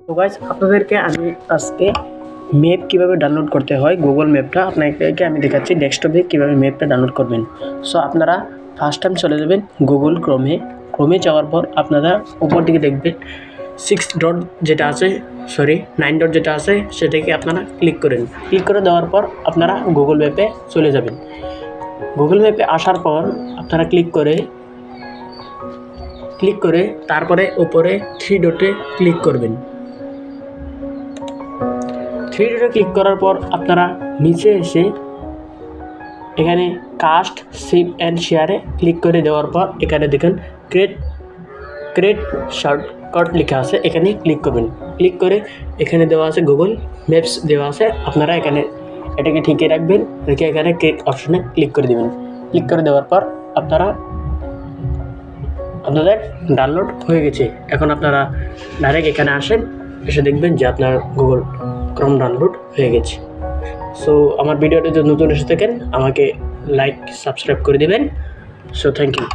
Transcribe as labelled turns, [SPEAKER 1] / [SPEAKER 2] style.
[SPEAKER 1] তো গাইস আপনাদেরকে আমি আজকে ম্যাপ কিভাবে ডাউনলোড করতে হয় গুগল ম্যাপটা আপনাদেরকে আমি দেখাচ্ছি ডেস্কটপে কিভাবে ম্যাপটা ডাউনলোড করবেন। সো আপনারা ফার্স্ট টাইম চলে যাবেন গুগল ক্রোমে যাওয়ার পর আপনারা উপর দিকে দেখবেন 6 ডট যেটা আছে 9 ডট যেটা আছে সেটাকে আপনারা ক্লিক করে দেওয়ার পর আপনারা গুগল ম্যাপে চলে যাবেন। গুগল ম্যাপে আসার পর আপনারা ক্লিক করে তারপরে উপরে 3 ডটে ক্লিক করবেন। 3 ডটে ক্লিক করার পর আপনারা নিচে এসে এখানে কাস্ট সেভ অ্যান্ড শেয়ারে ক্লিক করে দেওয়ার পর এখানে দেখেন ক্রিয়েট শর্টকাট লেখা আছে, এখানে ক্লিক করবেন। ক্লিক করে এখানে দেওয়া আছে গুগল ম্যাপস দেওয়া আছে, আপনারা এখানে এটাকে ঠিকই রাখবেন, রেখে এখানে ক্রিয়েট অপশনে ক্লিক করে দেবেন। ক্লিক করে দেওয়ার পর আপনাদের ডাউনলোড হয়ে গেছে। এখন আপনারা ডাইরেক্ট এখানে আসেন, এসে দেখবেন যে আপনার গুগল ক্রোম ডাউনলোড হয়ে গেছে। সো আমার ভিডিওটা যদি নতুন এসে থাকেন আমাকে লাইক সাবস্ক্রাইব করে দেবেন। So thank you.